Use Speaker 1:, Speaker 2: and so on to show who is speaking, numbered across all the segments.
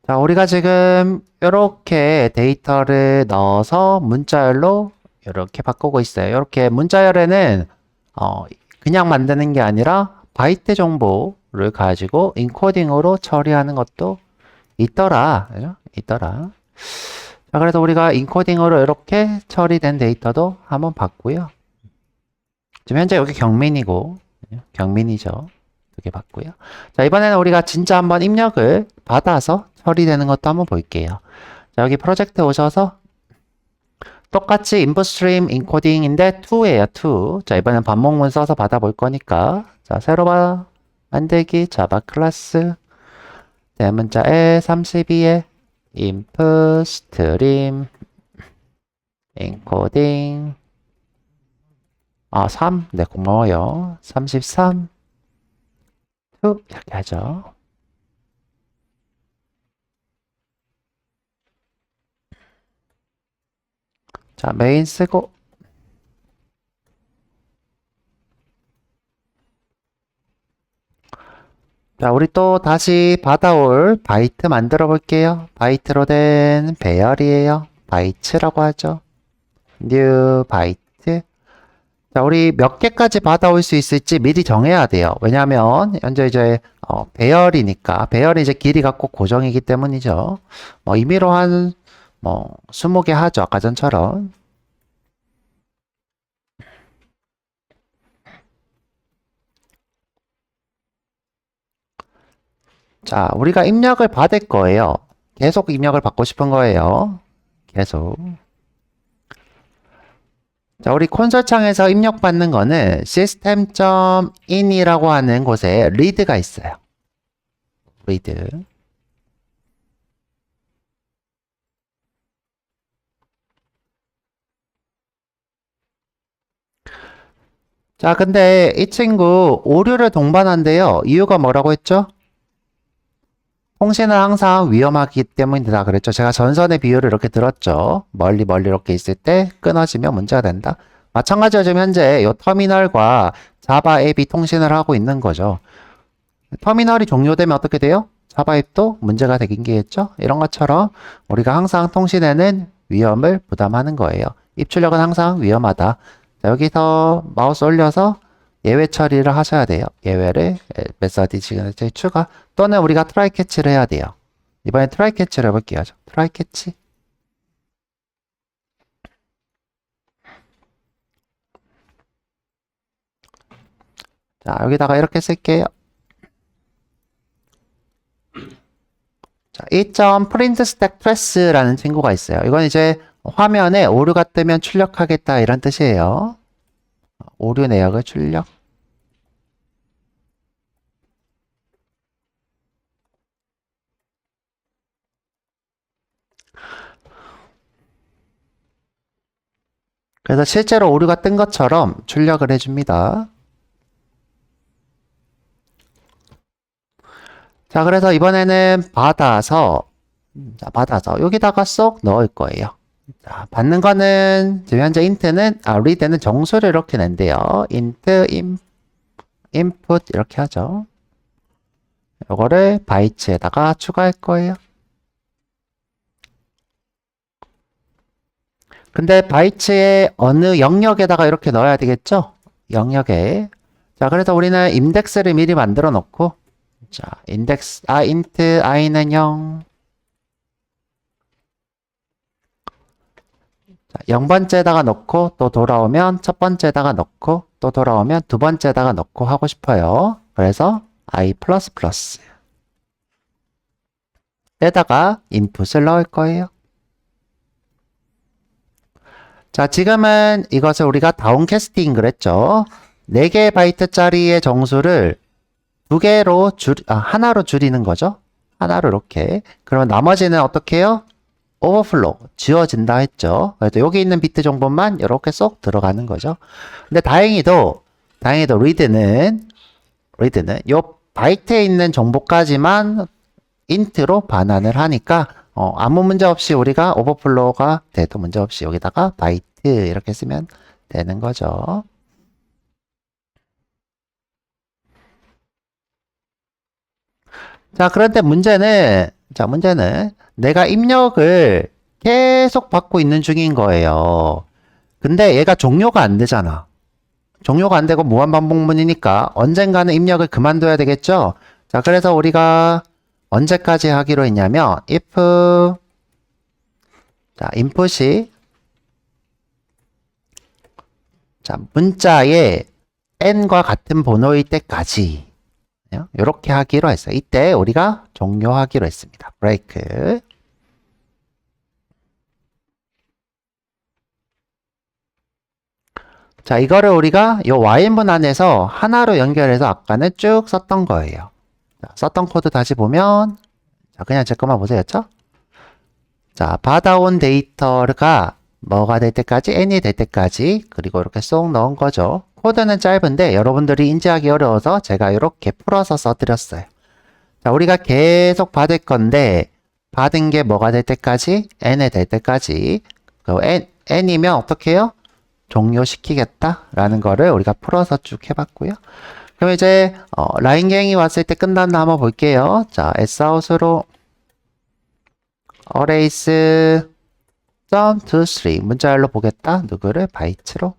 Speaker 1: 자, 우리가 지금 이렇게 데이터를 넣어서 문자열로 이렇게 바꾸고 있어요. 이렇게 문자열에는 어, 그냥 만드는 게 아니라 바이트 정보를 가지고 인코딩으로 처리하는 것도 있더라. 그죠? 있더라. 자, 그래서 우리가 인코딩으로 이렇게 처리된 데이터도 한번 봤고요. 지금 현재 여기 경민이고, 경민이죠. 두 개 봤고요. 자, 이번에는 우리가 진짜 한번 입력을 받아서 처리되는 것도 한번 볼게요. 자, 여기 프로젝트 오셔서 똑같이 input stream encoding인데 2예요, 2. 자, 이번엔 반복문 써서 받아볼 거니까. 자, 새로 만들기, 자바 클래스, 대문자에 32에 input stream encoding 3. 네, 고마워요. 33. 2. 이렇게 하죠. 자, 메인 쓰고. 자, 우리 또 다시 받아올 바이트 만들어 볼게요. 바이트로 된 배열이에요. 바이트라고 하죠. new 바이트. 자, 우리 몇 개까지 받아올 수 있을지 미리 정해야 돼요. 왜냐하면 현재 이제 배열이니까 배열이 이제 길이가 꼭 고정이기 때문이죠. 임의로 한 20개 하죠. 아까 전처럼. 자, 우리가 입력을 받을 거예요. 계속 입력을 받고 싶은 거예요. 계속. 자, 우리 콘솔 창에서 입력받는 거는 system.in이라고 하는 곳에 read가 있어요. read. 자, 근데 이 친구 오류를 동반한대요. 이유가 뭐라고 했죠? 통신은 항상 위험하기 때문이다 그랬죠. 제가 전선의 비율을 이렇게 들었죠. 멀리 이렇게 있을 때 끊어지면 문제가 된다. 마찬가지로 지금 현재 이 터미널과 자바 앱이 통신을 하고 있는 거죠. 터미널이 종료되면 어떻게 돼요? 자바 앱도 문제가 되겠죠. 이런 것처럼 우리가 항상 통신에는 위험을 부담하는 거예요. 입출력은 항상 위험하다. 자, 여기서 마우스 올려서 예외 처리를 하셔야 돼요. 예외를 메서드 시그니처에 추가 또는 우리가 트라이 캐치를 해야 돼요. 이번에 트라이 캐치를 해볼게요. 트라이 캐치. 자, 여기다가 이렇게 쓸게요. 자, 2.print stack trace라는 친구가 있어요. 이건 이제 화면에 오류가 뜨면 출력하겠다 이런 뜻이에요. 오류 내역을 출력. 그래서 실제로 오류가 뜬 것처럼 출력을 해줍니다. 자, 그래서 이번에는 받아서 여기다가 쏙 넣을 거예요. 자, 받는 거는 지금 현재 int는 read는 정수를 이렇게 낸대요. int input 이렇게 하죠. 요거를 바이트에다가 추가할 거예요. 근데 바이트의 어느 영역에다가 이렇게 넣어야 되겠죠? 영역에. 자, 그래서 우리는 인덱스를 미리 만들어 놓고 자, 인덱스 int i는 0. 자, 0번째에다가 넣고 또 돌아오면 첫 번째에다가 넣고 또 돌아오면 두 번째에다가 넣고 하고 싶어요. 그래서 i++ 에다가 인풋을 넣을 거예요. 자, 지금은 이것을 우리가 다운캐스팅 그랬죠. 4개 바이트짜리의 정수를 하나로 줄이는 거죠. 하나로 이렇게. 그러면 나머지는 어떻게 해요? 오버플로 지워진다 했죠. 그래서 여기 있는 비트 정보만 이렇게 쏙 들어가는 거죠. 근데 다행히도 리드는 요 바이트에 있는 정보까지만 인트로 반환을 하니까 아무 문제 없이 우리가 오버플로우가 돼도 문제 없이 여기다가 바이트 이렇게 쓰면 되는 거죠. 자, 그런데 문제는 자, 문제는 내가 입력을 계속 받고 있는 중인 거예요. 근데 얘가 종료가 안 되잖아. 종료가 안 되고 무한반복문이니까 언젠가는 입력을 그만둬야 되겠죠? 자, 그래서 우리가 언제까지 하기로 했냐면 if 자, input이 자, 문자의 n과 같은 번호일 때까지 이렇게 하기로 했어요. 이때 우리가 종료하기로 했습니다. 브레이크. 자, 이거를 우리가 이 while문 안에서 하나로 연결해서 아까는 쭉 썼던 거예요. 자, 썼던 코드 다시 보면 자, 그냥 제 것만 보세요죠? 자, 받아온 데이터가 뭐가 될 때까지, n이 될 때까지, 그리고 이렇게 쏙 넣은 거죠. 코드는 짧은데 여러분들이 인지하기 어려워서 제가 이렇게 풀어서 써드렸어요. 자, 우리가 계속 받을 건데, 받은 게 뭐가 될 때까지, n이 될 때까지, n이면 어떻게 해요? 종료시키겠다라는 거를 우리가 풀어서 쭉 해봤고요. 그럼 이제, 라인갱이 왔을 때 끝났나 한번 볼게요. 자, sout으로 arrays sum23 문자열로 보겠다. 누구를? 바이트로.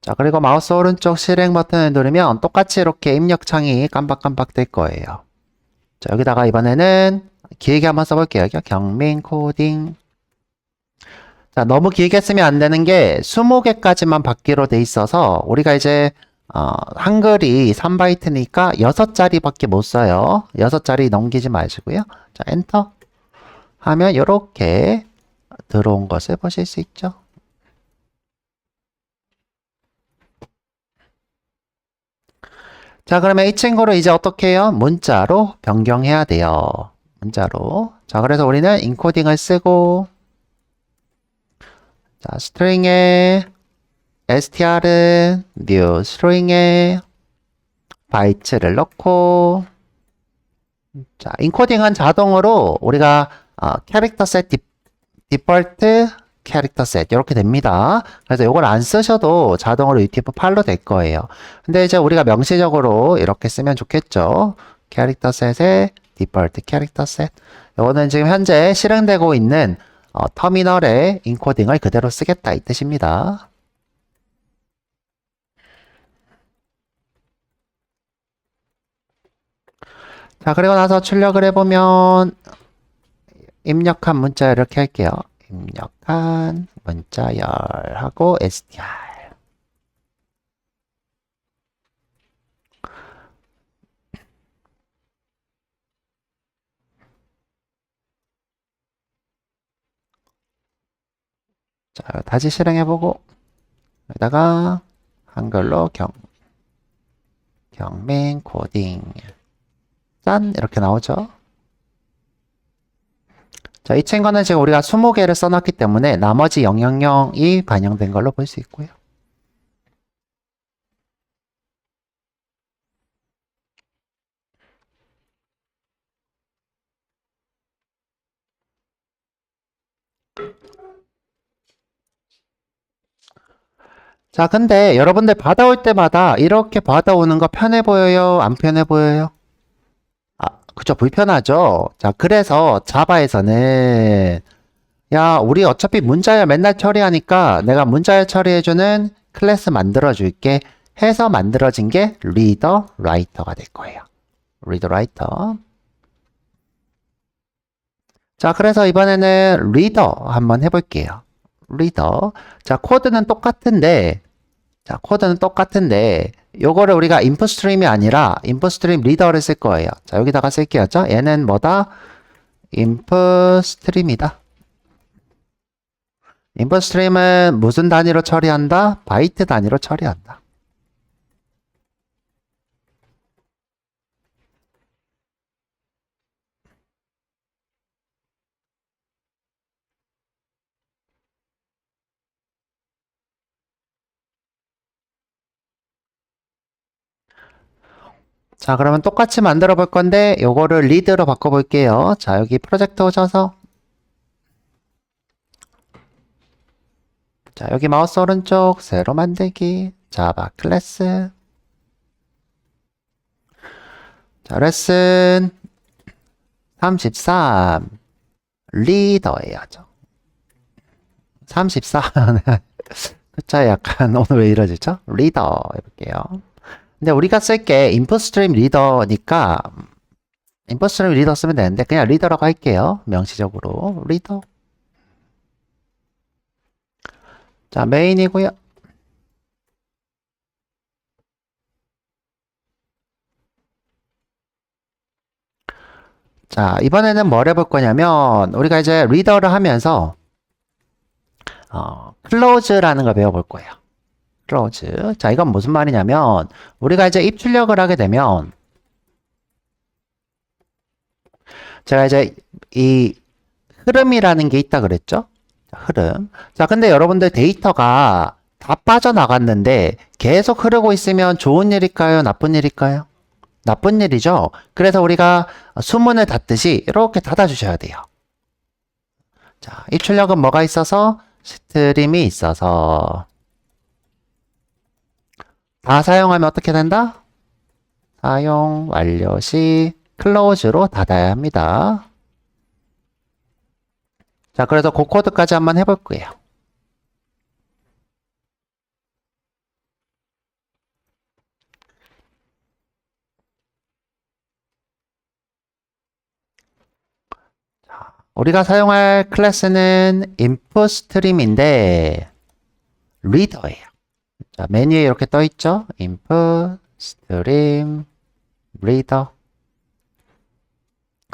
Speaker 1: 자, 그리고 마우스 오른쪽 실행 버튼을 누르면 똑같이 이렇게 입력창이 깜빡깜빡 될 거예요. 자, 여기다가 이번에는 길게 한번 써볼게요. 경민 코딩. 자, 너무 길게 쓰면 안 되는 게 20개까지만 받기로 돼 있어서 우리가 이제 한글이 3바이트니까 6자리밖에 못 써요. 6자리 넘기지 마시고요. 자, 엔터 하면 이렇게 들어온 것을 보실 수 있죠. 자, 그러면 이 친구를 이제 어떻게 해요? 문자로 변경해야 돼요. 문자로. 자, 그래서 우리는 인코딩을 쓰고 자, 스트링에 str은 new string에 바이트를 넣고 자, 인코딩은 자동으로 우리가 캐릭터 셋 디폴트 캐릭터 셋 이렇게 됩니다. 그래서 이걸 안 쓰셔도 자동으로 UTF-8로 될 거예요. 근데 이제 우리가 명시적으로 이렇게 쓰면 좋겠죠. 캐릭터 셋의 디폴트 캐릭터 셋. 이거는 지금 현재 실행되고 있는 터미널의 인코딩을 그대로 쓰겠다 이 뜻입니다. 자, 그리고 나서 출력을 해보면 입력한 문자 이렇게 할게요. 입력한 문자열하고 str. 자, 다시 실행해보고 여기다가 한글로 경민 코딩 짠 이렇게 나오죠. 자, 이 친구는 지금 우리가 20개를 써놨기 때문에 나머지 000이 반영된 걸로 볼 수 있고요. 자, 근데 여러분들 받아올 때마다 이렇게 받아오는 거 편해 보여요? 안 편해 보여요? 그쵸, 불편하죠? 자, 그래서 자바에서는 야, 우리 어차피 문자열 맨날 처리하니까 내가 문자열 처리해주는 클래스 만들어줄게 해서 만들어진 게 리더 라이터가 될 거예요. 리더 라이터. 자, 그래서 이번에는 리더 한번 해볼게요. 리더. 자, 코드는 똑같은데 요거를 우리가 인풋 스트림이 아니라 인풋 스트림 리더를 쓸 거예요. 자, 여기다가 쓸게요. 얘는 뭐다? 인풋 스트림이다. 인풋 스트림은 무슨 단위로 처리한다? 바이트 단위로 처리한다. 자, 그러면 똑같이 만들어 볼 건데 요거를 리드로 바꿔 볼게요. 자, 여기 프로젝트 오셔서 자, 여기 마우스 오른쪽 새로 만들기. 자바 클래스. 자, 레슨 33. 리더예요. 34. 숫자 약간 오늘 왜 이러지죠? 리더 해볼게요. 근데 우리가 쓸 게 인풋스트림 리더니까 인풋스트림 리더 쓰면 되는데 그냥 리더라고 할게요. 명시적으로 리더. 자, 메인이고요. 자, 이번에는 뭘 해볼 거냐면 우리가 이제 리더를 하면서 클로즈라는 걸 배워볼 거예요. 클로즈. 자, 이건 무슨 말이냐면 우리가 이제 입출력을 하게 되면 제가 이제 이 흐름이라는 게 있다 그랬죠? 자, 흐름. 자, 근데 여러분들 데이터가 다 빠져나갔는데 계속 흐르고 있으면 좋은 일일까요? 나쁜 일일까요? 나쁜 일이죠. 그래서 우리가 수문을 닫듯이 이렇게 닫아주셔야 돼요. 자, 입출력은 뭐가 있어서? 스트림이 있어서 다 사용하면 어떻게 된다? 사용 완료 시 클로즈로 닫아야 합니다. 자, 그래서 그 코드까지 한번 해볼 거예요. 자, 우리가 사용할 클래스는 input stream인데 리더예요. 자, 메뉴에 이렇게 떠 있죠? input stream reader.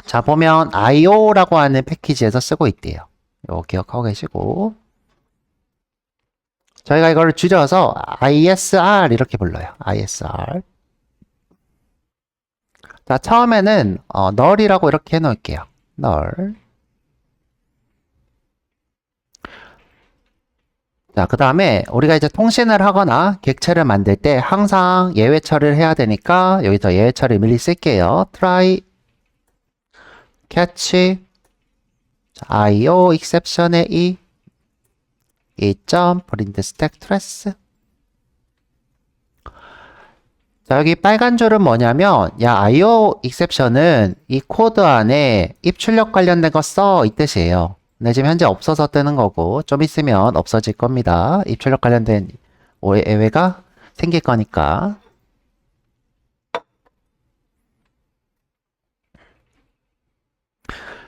Speaker 1: 자, 보면 IO라고 하는 패키지에서 쓰고 있대요. 이거 기억하고 계시고. 저희가 이걸 줄여서 ISR 이렇게 불러요. ISR. 자, 처음에는 null이라고 이렇게 해놓을게요. null. 자, 그 다음에 우리가 이제 통신을 하거나 객체를 만들 때 항상 예외 처리를 해야 되니까 여기서 예외 처리 미리 쓸게요. try catch IO exception의 이 점 print stack trace. 자, 여기 빨간 줄은 뭐냐면 야 IO exception은 이 코드 안에 입출력 관련된 거 써 이 뜻이에요. 근데 지금 현재 없어서 뜨는 거고 좀 있으면 없어질 겁니다. 입출력 관련된 예외가 생길 거니까.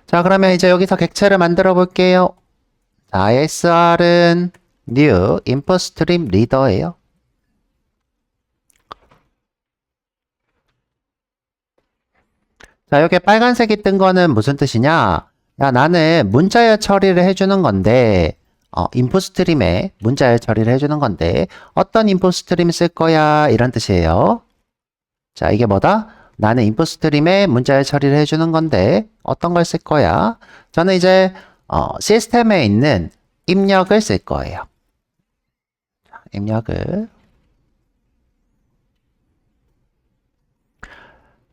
Speaker 1: 자, 그러면 이제 여기서 객체를 만들어 볼게요. 자, ISR은 new input stream reader예요. 자, 여기 빨간색이 뜬 거는 무슨 뜻이냐? 야, 나는 문자열 처리를 해주는 건데, 인풋 스트림에 문자열 처리를 해주는 건데, 어떤 인풋 스트림 쓸 거야? 이런 뜻이에요. 자, 이게 뭐다? 나는 인풋 스트림에 문자열 처리를 해주는 건데, 어떤 걸 쓸 거야? 저는 이제, 시스템에 있는 입력을 쓸 거예요. 입력을.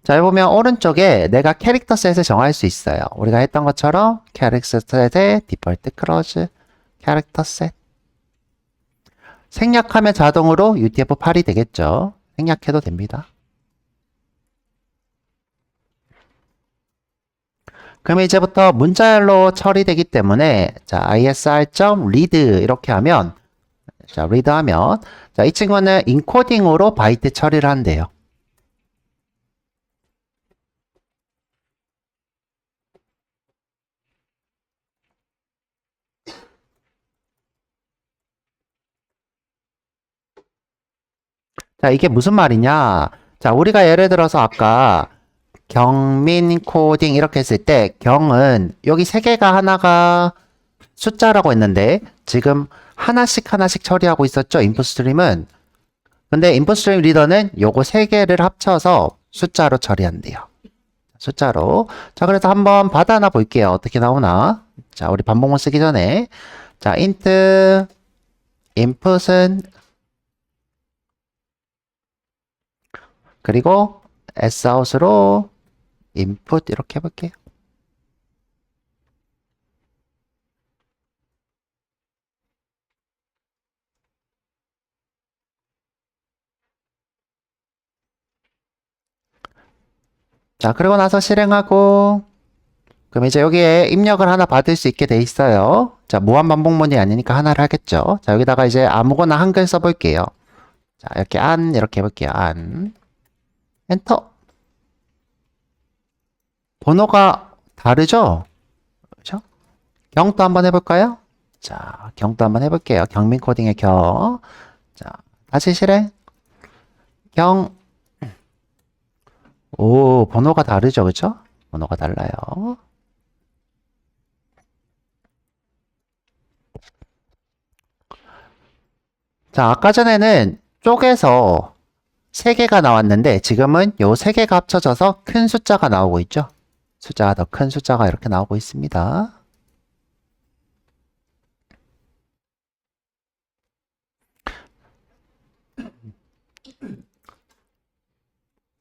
Speaker 1: 자, 여기 보면 오른쪽에 내가 캐릭터 셋을 정할 수 있어요. 우리가 했던 것처럼 캐릭터 셋의 디폴트 클로즈, 캐릭터 셋. 생략하면 자동으로 UTF-8이 되겠죠. 생략해도 됩니다. 그러면 이제부터 문자열로 처리되기 때문에 자, isr.read 이렇게 하면 자, read 하면 자, 이 친구는 인코딩으로 바이트 처리를 한대요. 자, 이게 무슨 말이냐? 자, 우리가 예를 들어서 아까 경민 코딩 이렇게 했을 때 경은 여기 세 개가 하나가 숫자라고 했는데 지금 하나씩 하나씩 처리하고 있었죠. 인풋 스트림은. 근데 인풋 스트림 리더는 요거 세 개를 합쳐서 숫자로 처리한대요. 숫자로. 자, 그래서 한번 받아놔 볼게요. 어떻게 나오나? 자, 우리 반복문 쓰기 전에 자, int input은 그리고 sout으로 input 이렇게 해볼게요. 자, 그리고 나서 실행하고, 그럼 이제 여기에 입력을 하나 받을 수 있게 돼 있어요. 자, 무한반복문이 아니니까 하나를 하겠죠. 자, 여기다가 이제 아무거나 한글 써볼게요. 자, 이렇게 이렇게 해볼게요. 엔터. 번호가 다르죠? 그렇죠? 경도 한번 해볼까요? 자, 경도 한번 해볼게요. 경민 코딩의 경. 자, 다시 실행. 경. 오, 번호가 다르죠? 그쵸? 번호가 달라요. 자, 아까 전에는 쪼개서 3개가 나왔는데 지금은 요 3개가 합쳐져서 큰 숫자가 나오고 있죠? 숫자가 더 큰 숫자가 이렇게 나오고 있습니다.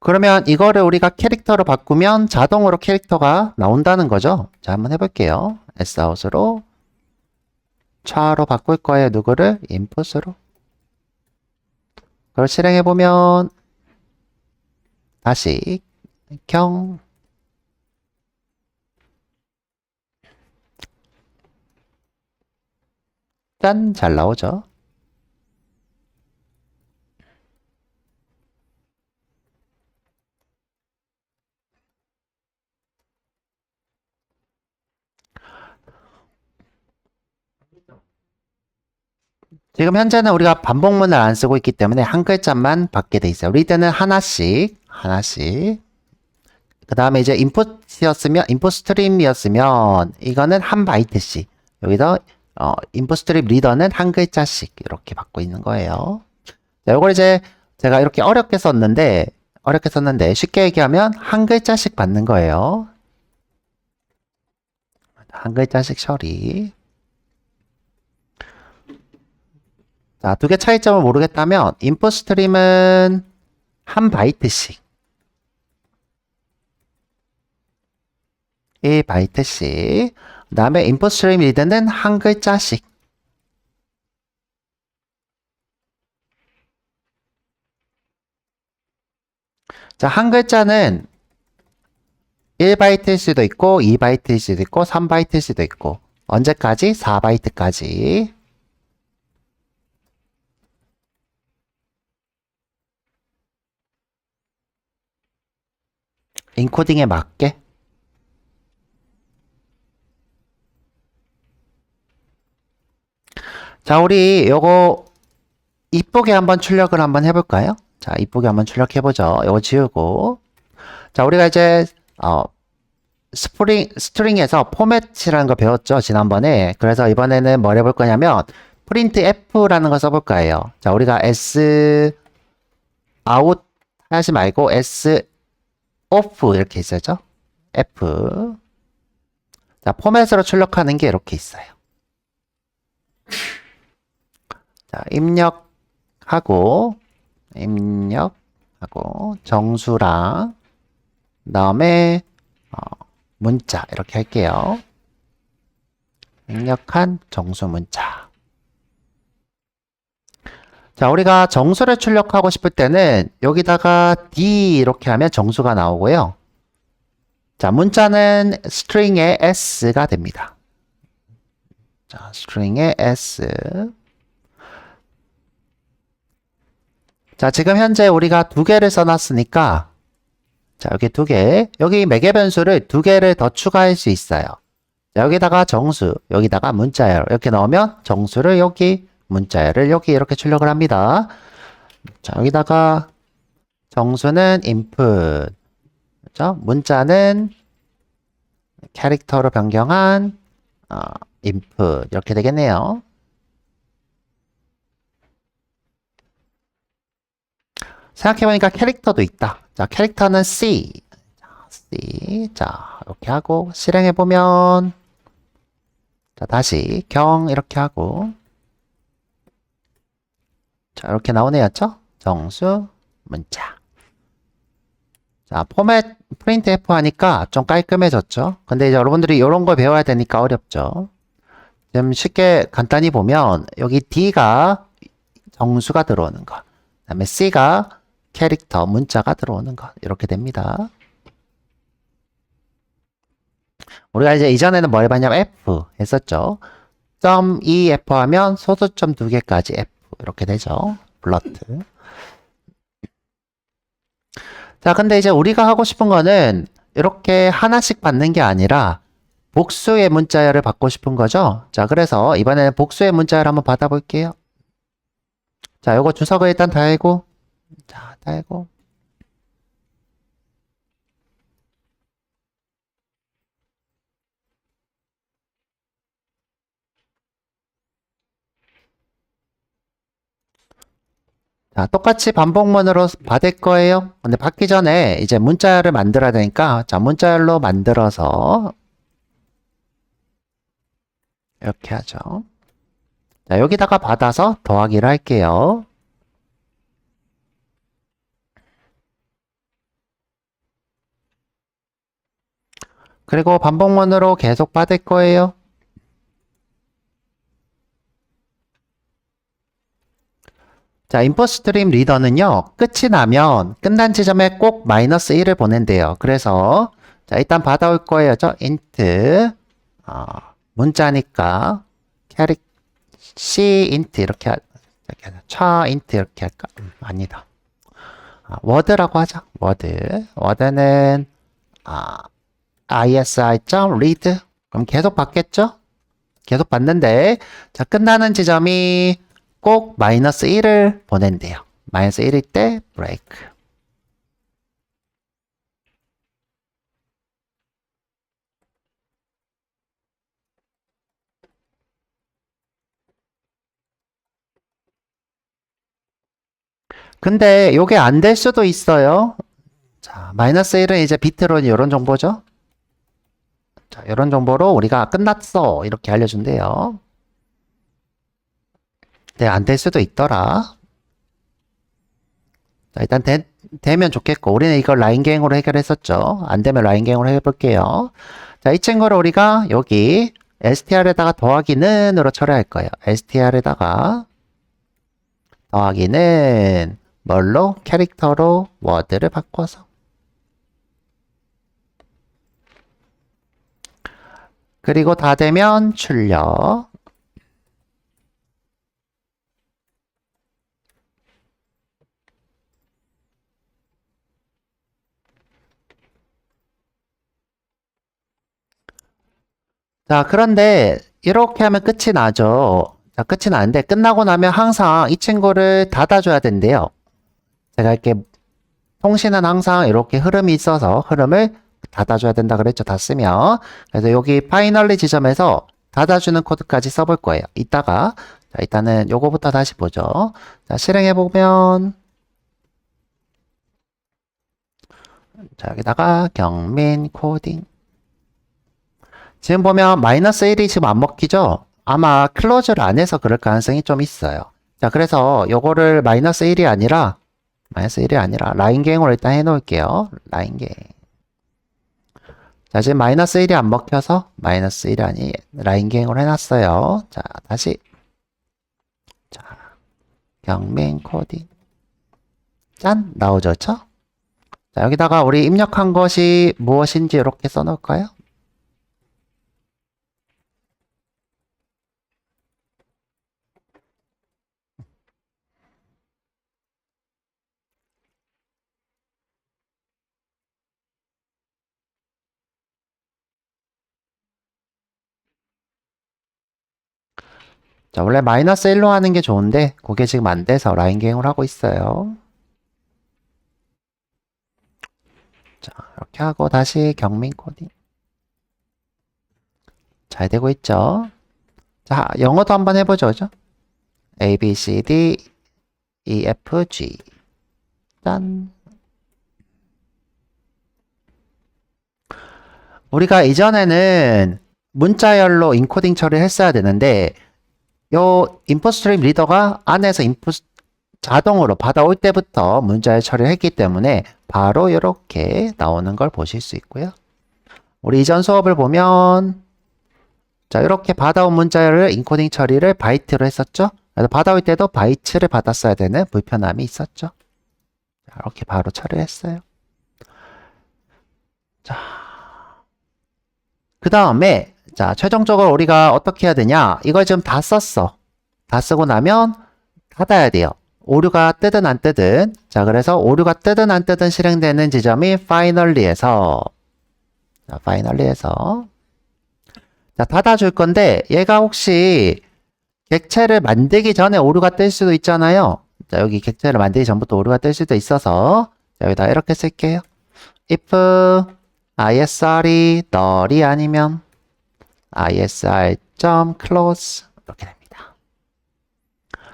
Speaker 1: 그러면 이거를 우리가 캐릭터로 바꾸면 자동으로 캐릭터가 나온다는 거죠. 자, 한번 해볼게요. Sout으로 차로 바꿀 거예요. 누구를? input으로. 그걸 실행해보면 다시 경 짠! 잘 나오죠. 지금 현재는 우리가 반복문을 안 쓰고 있기 때문에 한 글자만 받게 돼 있어요. 리드는 하나씩. 그 다음에 이제 인풋 스트림이었으면 이거는 한 바이트씩. 여기서 인풋 스트림 리더는 한 글자씩 이렇게 받고 있는 거예요. 자, 이걸 이제 제가 이렇게 어렵게 썼는데 쉽게 얘기하면 한 글자씩 받는 거예요. 한 글자씩 처리. 자, 두 개 차이점을 모르겠다면 인풋 스트림은 한 바이트씩 1바이트씩 그 다음에 인풋 스트림 리드는 한 글자씩 자, 한 글자는 1바이트일 수도 있고 2바이트일 수도 있고 3바이트일 수도 있고 언제까지? 4바이트까지 인코딩에 맞게 자, 우리 요거 이쁘게 한번 출력을 한번 해볼까요? 자, 이쁘게 한번 출력해보죠. 요거 지우고 자, 우리가 이제 스트링에서 포맷이라는 거 배웠죠, 지난번에. 그래서 이번에는 뭘 해볼 거냐면 printf라는 거 써볼 거예요. 자, 우리가 s out 하지 말고 s off 이렇게 있었죠? f 자, 포맷으로 출력하는 게 이렇게 있어요. 자, 입력하고 정수랑 그다음에 문자 이렇게 할게요. 입력한 정수 문자. 자, 우리가 정수를 출력하고 싶을 때는 여기다가 D 이렇게 하면 정수가 나오고요. 자, 문자는 스트링의 S가 됩니다. 자, 스트링의 S. 자, 지금 현재 우리가 2개를 써놨으니까 자, 여기 2개. 여기 매개 변수를 2개를 더 추가할 수 있어요. 자, 여기다가 정수, 여기다가 문자열 이렇게 넣으면 정수를 여기, 문자열을 여기 이렇게 출력을 합니다. 자, 여기다가 정수는 input, 그렇죠? 문자는 캐릭터로 변경한 input 이렇게 되겠네요. 생각해보니까 캐릭터도 있다. 자, 캐릭터는 C. 자, 이렇게 하고, 실행해보면, 자, 다시, 경, 이렇게 하고, 자, 이렇게 나오네요. 정수, 문자. 자, 포맷, printf 하니까 좀 깔끔해졌죠? 근데 이제 여러분들이 이런 걸 배워야 되니까 어렵죠? 좀 쉽게, 간단히 보면, 여기 D가 정수가 들어오는 거. 그 다음에 C가 캐릭터, 문자가 들어오는 것. 이렇게 됩니다. 우리가 이제 이전에는 뭐 해봤냐면 F 했었죠. 점 EF 하면 소수점 두 개까지 F 이렇게 되죠. 플러트. 자, 근데 이제 우리가 하고 싶은 거는 이렇게 하나씩 받는 게 아니라 복수의 문자열을 받고 싶은 거죠. 자, 그래서 이번에는 복수의 문자열 한번 받아볼게요. 자, 요거 주석을 일단 달고, 자, 달고. 자, 똑같이 반복문으로 받을 거예요. 근데 받기 전에 이제 문자열을 만들어야 되니까, 자, 문자열로 만들어서 이렇게 하죠. 자, 여기다가 받아서 더하기를 할게요. 그리고 반복문으로 계속 받을 거예요. 자, 인풋 스트림 리더는요, 끝이 나면 끝난 지점에 꼭 마이너스 1을 보낸대요. 그래서, 자, 일단 받아올 거예요. int, 문자니까, 캐릭, c int 이렇게, 차 int 이렇게 할까? 아니다. 워드라고 하자. 워드는, isi.read. 그럼 계속 받겠죠? 계속 받는데, 자, 끝나는 지점이 꼭 마이너스 1을 보낸대요. 마이너스 1일 때 브레이크. 근데 요게 안 될 수도 있어요. 자, 마이너스 1은 이제 비트로 이런 정보죠. 자, 이런 정보로 우리가 끝났어 이렇게 알려준대요. 네, 안 될 수도 있더라. 자, 일단 되면 좋겠고 우리는 이걸 라인갱으로 해결했었죠. 안 되면 라인갱으로 해볼게요. 자, 이 친구를 우리가 여기 str에다가 더하기는으로 처리할 거예요. str에다가 더하기는 뭘로? 캐릭터로 워드를 바꿔서. 그리고 다 되면 출력. 자, 그런데 이렇게 하면 끝이 나죠. 자, 끝이 나는데 끝나고 나면 항상 이 친구를 닫아줘야 된대요. 제가 이렇게 통신은 항상 이렇게 흐름이 있어서 흐름을 닫아줘야 된다 그랬죠. 닫으면. 그래서 여기 파이널리 지점에서 닫아주는 코드까지 써볼 거예요. 이따가. 자, 일단은 요거부터 다시 보죠. 자, 실행해보면. 자, 여기다가 경민 코딩. 지금 보면 마이너스 1이 지금 안 먹히죠? 아마 클로즈를 안 해서 그럴 가능성이 좀 있어요. 자, 그래서 요거를 마이너스 1이 아니라 라인갱으로 일단 해놓을게요. 라인갱. 자, 지금 마이너스 1이 안 먹혀서 마이너스 1이 아니 라인갱으로 해놨어요. 자, 다시. 자, 경민 코딩. 짠! 나오죠? 자, 여기다가 우리 입력한 것이 무엇인지 이렇게 써놓을까요? 자, 원래 마이너스 1로 하는 게 좋은데 그게 지금 안 돼서 라인갱을 하고 있어요. 자, 이렇게 하고 다시 경민 코딩. 잘 되고 있죠? 자, 영어도 한번 해보죠. 그죠? A, B, C, D, E, F, G. 짠. 우리가 이전에는 문자열로 인코딩 처리를 했어야 되는데 요 인풋 스트림 리더가 안에서 인풋 자동으로 받아올 때부터 문자열 처리를 했기 때문에 바로 이렇게 나오는 걸 보실 수 있고요. 우리 이전 수업을 보면 자, 이렇게 받아온 문자열을 인코딩 처리를 바이트로 했었죠. 그래서 받아올 때도 바이트를 받았어야 되는 불편함이 있었죠. 자, 이렇게 바로 처리했어요. 자, 그 다음에 자, 최종적으로 우리가 어떻게 해야 되냐? 이걸 지금 다 썼어. 다 쓰고 나면 닫아야 돼요. 오류가 뜨든 안 뜨든. 자, 그래서 오류가 뜨든 안 뜨든 실행되는 지점이 finally에서 자, finally에서 자, 닫아줄 건데 얘가 혹시 객체를 만들기 전에 오류가 뜰 수도 있잖아요. 자, 여기 객체를 만들기 전부터 오류가 뜰 수도 있어서 자, 여기다 이렇게 쓸게요. if isr이 null이 아니면 isr.close 이렇게 됩니다.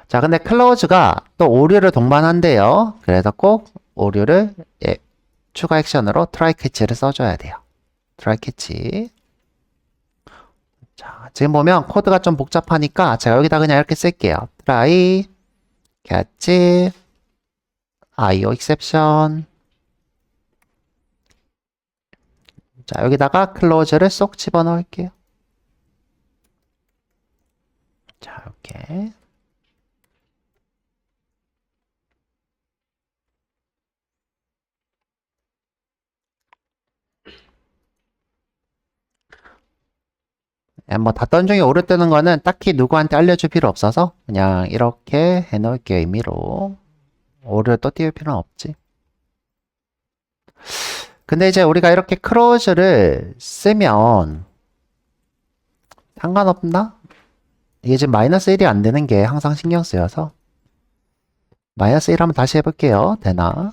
Speaker 1: 자, 근데 close가 또 오류를 동반한대요. 그래서 꼭 오류를 추가 액션으로 try catch를 써줘야 돼요. try catch. 자, 지금 보면 코드가 좀 복잡하니까 제가 여기다 그냥 이렇게 쓸게요. try catch IO exception. 자, 여기다가 close를 쏙 집어넣을게요. 자, 이렇게. 뭐 닫던 중에 오류 뜨는 거는 딱히 누구한테 알려줄 필요 없어서 그냥 이렇게 해놓을게요. 의미로. 오류를 또 띄울 필요는 없지. 근데 이제 우리가 이렇게 close를 쓰면 상관없나? 이게 지금 마이너스 1이 안 되는 게 항상 신경 쓰여서 마이너스 1 한번 다시 해볼게요. 되나?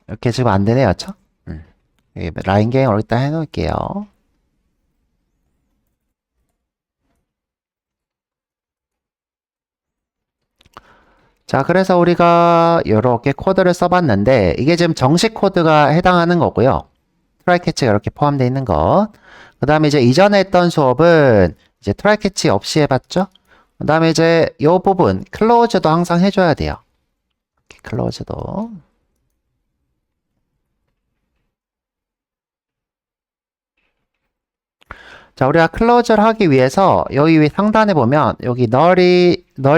Speaker 1: 이렇게 지금 안 되네요. 그쵸? 여기 라인 갱을 일단 해놓을게요. 자, 그래서 우리가 이렇게 코드를 써봤는데 이게 지금 정식 코드가 해당하는 거고요. 트라이 캐치가 이렇게 포함되어 있는 것. 그 다음에 이제 이전에 했던 수업은 이제 트라이 캐치 없이 해봤죠? 그 다음에 이제 이 부분, 클로즈도 항상 해줘야 돼요. 이렇게 클로즈도. 자, 우리가 클로즈를 하기 위해서 여기 위 상단에 보면 여기 널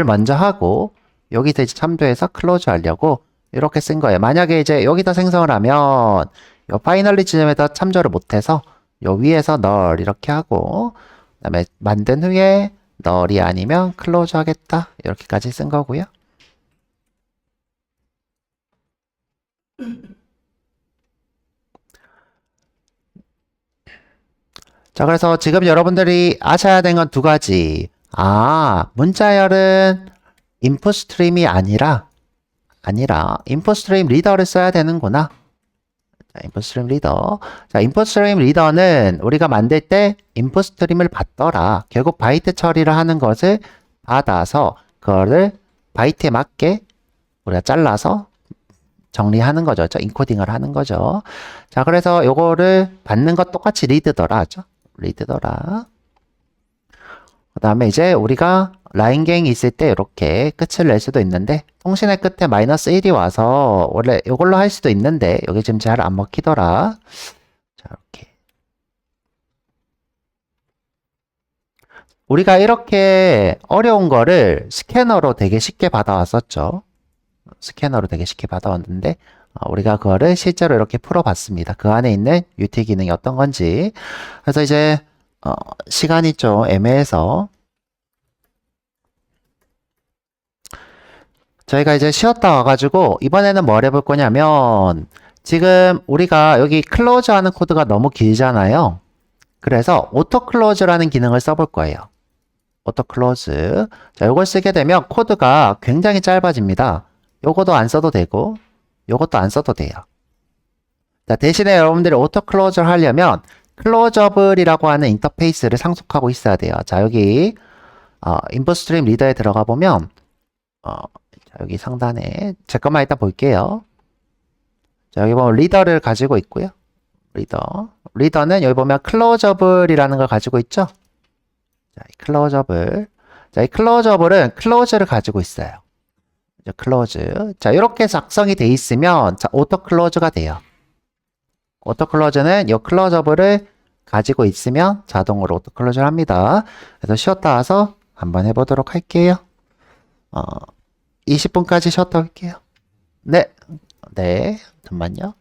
Speaker 1: 먼저 하고 여기서 이제 참조해서 클로즈 하려고 이렇게 쓴 거예요. 만약에 이제 여기다 생성을 하면 요 파이널리 지점에다 참조를 못해서 요 위에서 널 이렇게 하고 그다음에 만든 후에 널이 아니면 클로즈 하겠다 이렇게까지 쓴 거고요. 자, 그래서 지금 여러분들이 아셔야 되는 건 두 가지. 문자열은 인풋 스트림이 아니라 인풋 스트림 리더를 써야 되는구나. 자, 인풋 스트림 리더. 자, 인풋 스트림 리더는 우리가 만들 때 인풋 스트림을 받더라. 결국 바이트 처리를 하는 것을 받아서 그거를 바이트에 맞게 우리가 잘라서 정리하는 거죠. 인코딩을 하는 거죠. 자, 그래서 요거를 받는 것 똑같이 리드더라 하죠. 리드더라. 그 다음에 이제 우리가 라인갱이 있을 때 이렇게 끝을 낼 수도 있는데 통신의 끝에 마이너스 1이 와서 원래 이걸로 할 수도 있는데 여기 지금 잘 안 먹히더라. 자, 이렇게 우리가 이렇게 어려운 거를 스캐너로 되게 쉽게 받아왔었죠. 스캐너로 되게 쉽게 받아왔는데 우리가 그거를 실제로 이렇게 풀어봤습니다. 그 안에 있는 UT 기능이 어떤 건지. 그래서 이제 시간이 좀 애매해서 저희가 이제 쉬었다 와가지고 이번에는 뭘 해볼 거냐면 지금 우리가 여기 클로즈 하는 코드가 너무 길잖아요. 그래서 오토 클로즈라는 기능을 써볼 거예요. 오토 클로즈. 자, 이걸 쓰게 되면 코드가 굉장히 짧아집니다. 요거도 안 써도 되고 요것도 안 써도 돼요. 자, 대신에 여러분들이 오토 클로즈를 하려면 클로저블이라고 하는 인터페이스를 상속하고 있어야 돼요. 자, 여기 인풋 스트림 리더에 들어가 보면 자, 여기 상단에 제 것만 일단 볼게요. 자, 여기 보면 리더를 가지고 있고요. 리더는 여기 보면 클로저블이라는 걸 가지고 있죠. 자, 이 클로저블. 자, 이 클로저블은 클로즈를 가지고 있어요. 클로즈. 자, 이렇게 작성이 돼 있으면 자, 오토 클로즈가 돼요. 오토 클로즈는 이 클로저블을 가지고 있으면 자동으로 오토 클로즈를 합니다. 그래서 쉬었다 와서 한번 해보도록 할게요. 20분까지 쉬었다 올게요. 네, 네, 잠깐만요.